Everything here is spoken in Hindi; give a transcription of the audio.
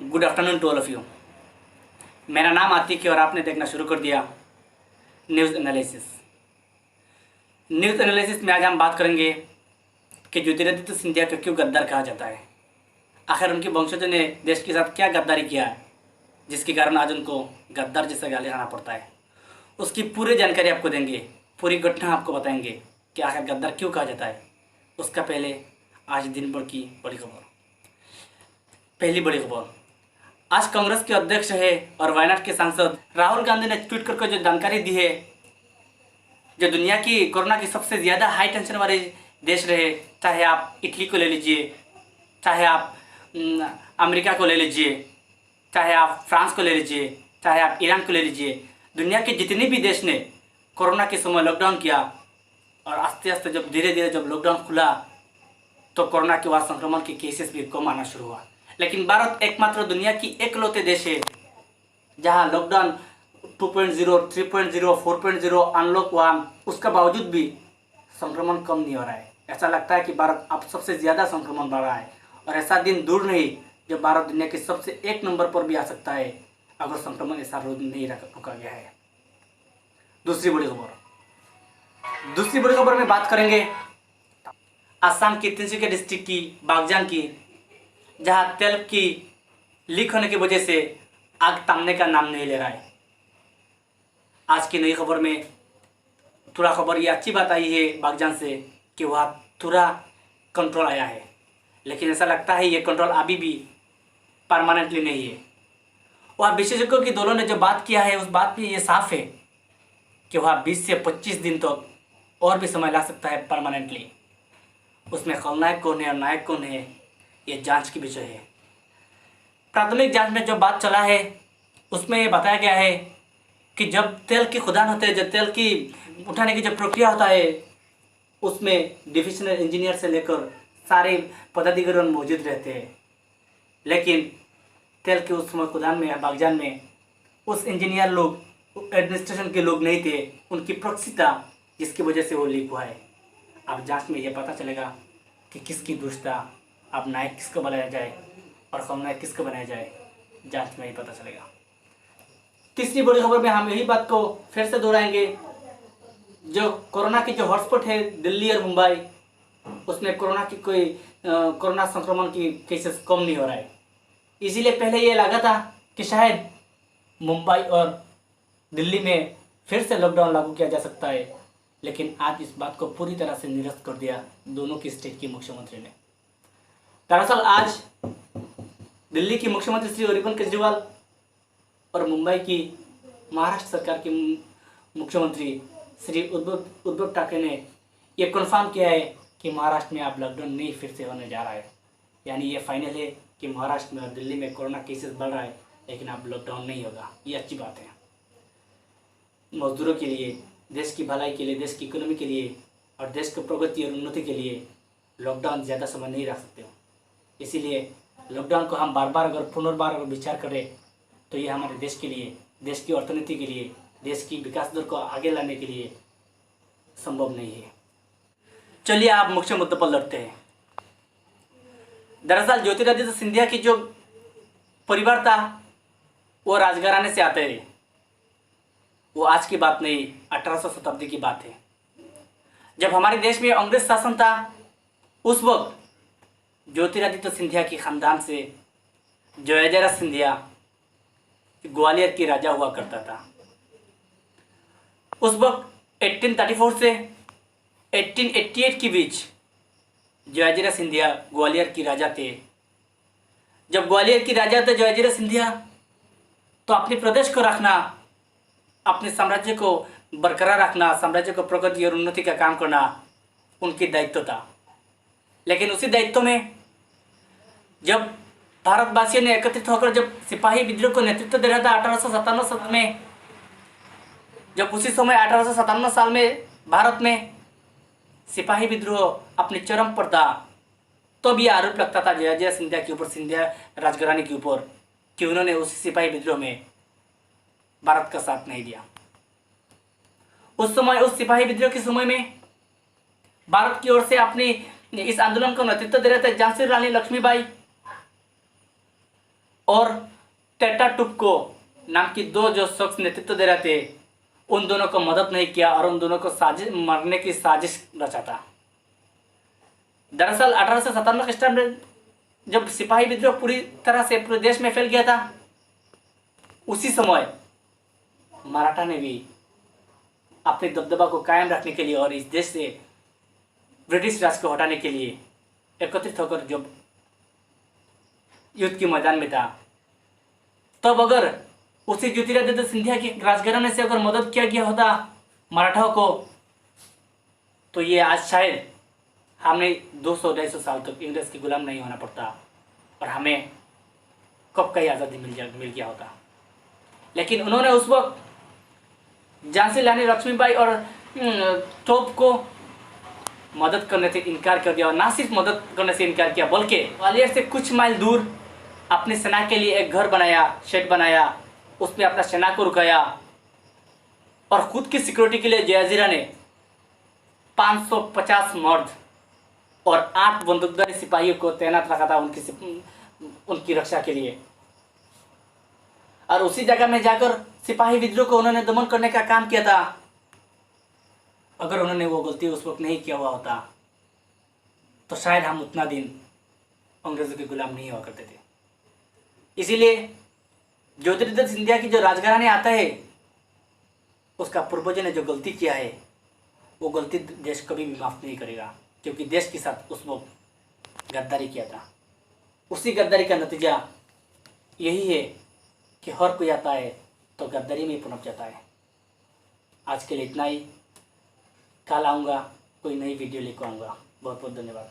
Good afternoon to all of you. मेरा नाम आतिक है और आपने देखना शुरू कर दिया न्यूज़ एनालिसिस। न्यूज़ एनालिसिस में आज हम बात करेंगे कि ज्योतिरादित्य सिंधिया को क्यों गद्दार कहा जाता है। आखिर उनके वंशजों ने देश के साथ क्या गद्दारी किया है जिसके कारण आज उनको गद्दार जैसा गाली खाना पड़ता है। उसकी पूरी जानकारी आपको देंगे, पूरी घटना आपको बताएंगे कि आखिर गद्दार क्यों कहा जाता है। उसका पहले आज दिन भर की बड़ी खबर। पहली बड़ी खबर, आज कांग्रेस के अध्यक्ष है और वायनाड के सांसद राहुल गांधी ने ट्वीट करके जो जानकारी दी है, जो दुनिया की कोरोना की सबसे ज़्यादा हाई टेंशन वाले देश रहे, चाहे आप इटली को ले लीजिए, चाहे आप अमेरिका को ले लीजिए, चाहे आप फ्रांस को ले लीजिए, चाहे आप ईरान को ले लीजिए, दुनिया के जितने भी देश ने कोरोना के समय लॉकडाउन किया और आस्ते आस्ते जब धीरे धीरे जब लॉकडाउन खुला तो कोरोना के बाद संक्रमण के केसेस भी कम आना शुरू हुआ। लेकिन भारत एकमात्र दुनिया की एकलौते देश है जहां लॉकडाउन 2.0, 3.0, 4.0 अनलॉक हुआ, उसका बावजूद भी संक्रमण कम नहीं हो रहा है। ऐसा लगता है कि भारत अब सबसे ज़्यादा संक्रमण बढ़ रहा है और ऐसा दिन दूर नहीं जब भारत दुनिया के सबसे एक नंबर पर भी आ सकता है अगर संक्रमण ऐसा रोक नहीं रुका गया है। दूसरी बड़ी खबर में बात करेंगे आसाम के तिनसुकिया डिस्ट्रिक्ट की बागजान की, जहां तेल की लीक होने की वजह से आग थमने का नाम नहीं ले रहा है। आज की नई खबर में थोड़ा खबर ये अच्छी बात आई है बागजान से कि वह थोड़ा कंट्रोल आया है, लेकिन ऐसा लगता है ये कंट्रोल अभी भी परमानेंटली नहीं है। वह विशेषज्ञों के दलों ने जो बात किया है उस बात में ये साफ है कि वह 20 से 25 दिन तक और भी समय ला सकता है परमानेंटली। उसमें खलनायक कौन है और नायक कौन है ये जांच की विषय है। प्राथमिक जांच में जो बात चला है उसमें ये बताया गया है कि जब तेल की खुदान होते हैं, जब तेल की उठाने की जो प्रक्रिया होता है उसमें डिविजनल इंजीनियर से लेकर सारे पदाधिकारी मौजूद रहते हैं, लेकिन तेल के उस समय खुदान में या बागजान में उस इंजीनियर लोग एडमिनिस्ट्रेशन के लोग नहीं थे, उनकी प्रॉक्सी था जिसकी वजह से वो लीक हुआ है। अब जांच में ये पता चलेगा कि किसकी दोष था, अब नायक किसको बनाया जाए और खलनायक किसको बनाया जाए, जांच में ही पता चलेगा। तीसरी बड़ी खबर में हम यही बात को फिर से दोहराएंगे, जो कोरोना की जो हॉटस्पॉट है दिल्ली और मुंबई, उसमें कोरोना संक्रमण की केसेस कम नहीं हो रहा है। इसीलिए पहले ये लगा था कि शायद मुंबई और दिल्ली में फिर से लॉकडाउन लागू किया जा सकता है, लेकिन आज इस बात को पूरी तरह से निरस्त कर दिया दोनों की स्टेट की मुख्यमंत्री ने। दरअसल आज दिल्ली की मुख्यमंत्री श्री अरविंद केजरीवाल और मुंबई की महाराष्ट्र सरकार की मुख्यमंत्री श्री उद्धव ठाकरे ने ये कन्फर्म किया है कि महाराष्ट्र में अब लॉकडाउन नहीं फिर से होने जा रहा है। यानी ये फाइनल है कि महाराष्ट्र में और दिल्ली में कोरोना केसेस बढ़ रहा है लेकिन अब लॉकडाउन नहीं होगा। ये अच्छी बात है। मजदूरों के लिए, देश की भलाई के लिए, देश की इकोनॉमी के लिए और देश की प्रगति और उन्नति के लिए लॉकडाउन ज़्यादा समय नहीं रख सकते। इसीलिए लॉकडाउन को हम बार बार अगर विचार करें तो ये हमारे देश के लिए, देश की अर्थनीति के लिए, देश की विकास दर को आगे लाने के लिए संभव नहीं है। चलिए आप मुख्य मुद्दों पर लड़ते हैं। दरअसल ज्योतिरादित्य सिंधिया की जो परिवार था वो राजघराने से आते हैं। वो आज की बात नहीं, 1800 शताब्दी की बात है। जब हमारे देश में अंग्रेज शासन था उस वक्त ज्योतिरादित्य सिंधिया की खानदान से जयाजीराव सिंधिया ग्वालियर की राजा हुआ करता था। उस वक्त 1834 से 1888 के बीच जयाजीराव सिंधिया ग्वालियर की राजा थे। जब ग्वालियर की राजा थे जयाजीराव सिंधिया, तो अपने प्रदेश को रखना, अपने साम्राज्य को बरकरार रखना, साम्राज्य को प्रगति और उन्नति का काम करना उनकी दायित्व था। लेकिन उसी दायित्व में जब भारतवासियों ने एकत्रित होकर जब सिपाही विद्रोह को नेतृत्व दे रहा था 1857 साल में, जब उसी समय 1857 साल में भारत में सिपाही विद्रोह अपने चरम पर था, तो भी आरोप लगता था जयाजीराव सिंधिया के ऊपर, सिंधिया राजघराने के ऊपर, कि उन्होंने उस सिपाही विद्रोह में भारत का साथ नहीं दिया। उस समय उस सिपाही विद्रोह के समय में भारत की ओर से अपनी इस आंदोलन को नेतृत्व दे रहे थे झांसी रानी लक्ष्मीबाई और टेटा टुपको नाम की दो जो शख्स नेतृत्व दे रहे थे, उन दोनों को मदद नहीं किया और उन दोनों को साजिश मरने की साजिश रचा था। दरअसल 1857 के टाइम में जब सिपाही विद्रोह पूरी तरह से पूरे देश में फैल गया था, उसी समय मराठा ने भी अपने दबदबा को कायम रखने के लिए और इस देश से ब्रिटिश राज को हटाने के लिए एकत्रित होकर जब युद्ध के मैदान में था, तब अगर उसी ज्योतिरादित्य सिंधिया की राजघराने से अगर मदद किया गया होता मराठाओं को, तो ये आज शायद हमें 200-250 साल तक इंग्रेज की गुलाम नहीं होना पड़ता और हमें कब का ही आज़ादी मिल गया होता। लेकिन उन्होंने उस वक्त झांसी रानी लक्ष्मीबाई और तोप को मदद करने से इनकार कर दिया, और ना सिर्फ मदद करने से इनकार किया बल्कि ग्वालियर से कुछ माइल दूर अपनी सेना के लिए एक घर बनाया, शेड बनाया, उसमें अपना सेना को रुकाया और खुद की सिक्योरिटी के लिए जयाजीरा ने 550 मर्द और 8 बंदूकधारी सिपाहियों को तैनात रखा था उनकी रक्षा के लिए। और उसी जगह में जाकर सिपाही विद्रोह को उन्होंने दमन करने का काम किया था। अगर उन्होंने वो गलती उस वक्त नहीं किया हुआ होता तो शायद हम उतना दिन अंग्रेजों के गुलाम नहीं हुआ करते थे। इसीलिए ज्योतिरादित्य सिंधिया की जो राजघराने आता है, उसका पूर्वजों ने जो गलती किया है, वो गलती देश कभी भी माफ़ नहीं करेगा, क्योंकि देश के साथ उस वक्त गद्दारी किया था। उसी गद्दारी का नतीजा यही है कि हर कोई आता है तो गद्दारी में ही पनप जाता है। आज के लिए इतना ही। कल आऊँगा, कोई नई वीडियो लेकर आऊँगा। बहुत बहुत धन्यवाद।